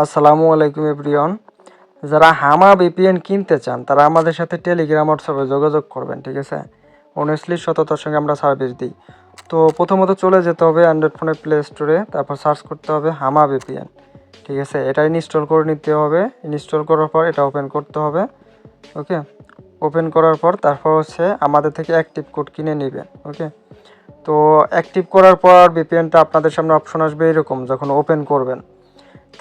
আসসালামু আলাইকুম এভরিওয়ান। যারা হামা ভিপিএন কিনতে চান তারা আমাদের সাথে টেলিগ্রাম হোয়াটসঅ্যাপে যোগাযোগ করবেন, ঠিক আছে। অনেস্টলি সততার সঙ্গে আমরা সার্ভিস দিই। তো প্রথমত চলে যেতে হবে অ্যান্ড্রয়েড ফোনের প্লে স্টোরে, তারপর সার্চ করতে হবে হামা ভিপিএন, ঠিক আছে। এটা ইনস্টল করে নিতে হবে। ইনস্টল করার পর এটা ওপেন করতে হবে। ওকে, ওপেন করার পর তারপর আমাদের থেকে অ্যাক্টিভ কোড কিনে নেবেন। ওকে, তো অ্যাক্টিভ করার পর ভিপিএনটা আপনাদের সামনে অপশন আসবে এরকম যখন ওপেন করবেন।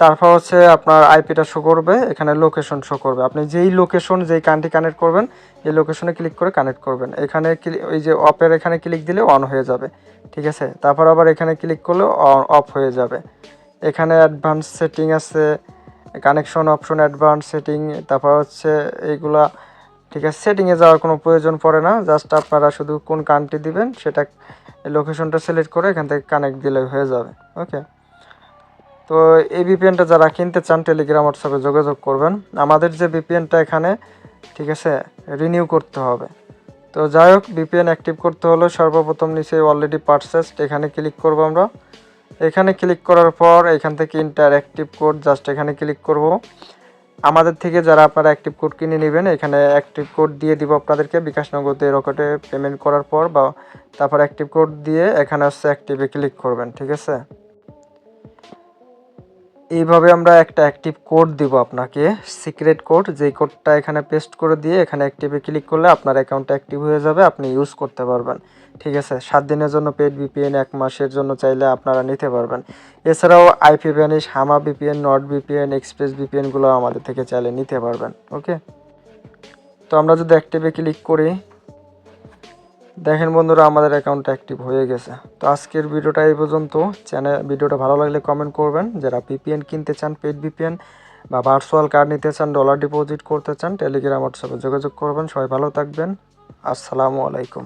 তারপর আপনার আইপিটা শো করবে, এখানে লোকেশন শো করবে। আপনি যেই লোকেশন যেই কান্ট্রি কানেক্ট করবেন এই লোকেশনে ক্লিক করে কানেক্ট করবেন। এখানে ওই যে অফের এখানে ক্লিক দিলে অন হয়ে যাবে, ঠিক আছে। তারপর আবার এখানে ক্লিক করলে অফ হয়ে যাবে। এখানে অ্যাডভান্স সেটিং আছে, কানেকশন অপশন, অ্যাডভান্স সেটিং, তারপর এইগুলা, ঠিক আছে। সেটিংয়ে যাওয়ার কোনো প্রয়োজন পড়ে না, জাস্ট আপনারা শুধু কোন কান্ট্রি দিবেন সেটা লোকেশনটা সিলেক্ট করে এখান থেকে কানেক্ট দিলে হয়ে যাবে। ওকে, তো এই ভিপিএনটা যারা কিনতে চান টেলিগ্রাম হোয়াটসঅ্যাপে যোগাযোগ করবেন। আমাদের যে ভিপিএনটা এখানে, ঠিক আছে, রিনিউ করতে হবে। তো যাই হোক, ভিপিএন অ্যাক্টিভ করতে হলে সর্বপ্রথম নিচে অলরেডি পারচেসড এখানে ক্লিক করব আমরা। এখানে ক্লিক করার পর এখান থেকে ইন্টার অ্যাক্টিভ কোড, জাস্ট এখানে ক্লিক করব। আমাদের থেকে যারা আপনারা অ্যাক্টিভ কোড কিনে নেবেন এখানে অ্যাক্টিভ কোড দিয়ে দিব আপনাদেরকে বিকাশ নগদে রকেটে পেমেন্ট করার পর, বা তারপর অ্যাক্টিভ কোড দিয়ে এখানে অ্যাক্টিভে ক্লিক করবেন, ঠিক আছে। এইভাবে আমরা একটা অ্যাক্টিভ কোড দিব আপনাকে, সিক্রেট কোড, যেই কোডটা এখানে পেস্ট করে দিয়ে এখানে অ্যাক্টিভে ক্লিক করলে আপনার অ্যাকাউন্টটা অ্যাক্টিভ হয়ে যাবে, আপনি ইউজ করতে পারবেন, ঠিক আছে। 7 দিনের জন্য পেড ভিপিএন, 1 মাসের জন্য চাইলে আপনারা নিতে পারবেন। এছাড়াও আইপি ভ্যানিশ, হামা ভিপিএন, নর্ড ভিপিএন, এক্সপ্রেস ভিপিএনগুলো আমাদের থেকে চাইলে নিতে পারবেন। ওকে, তো আমরা যদি অ্যাক্টিভে ক্লিক করি, দেখেন বন্ধুরা আমাদের অ্যাকাউন্ট অ্যাক্টিভ হয়ে গেছে। তো আজকের ভিডিওটা এই পর্যন্ত। ভিডিওটা ভালো লাগলে কমেন্ট করবেন। যারা ভিপিএন কিনতে চান, পেড ভিপিএন বা ভার্চুয়াল কার্ড নিতে চান, ডলার ডিপোজিট করতে চান, টেলিগ্রাম হোয়াটসঅ্যাপে যোগাযোগ করবেন। সবাই ভালো থাকবেন। আসসালামু আলাইকুম।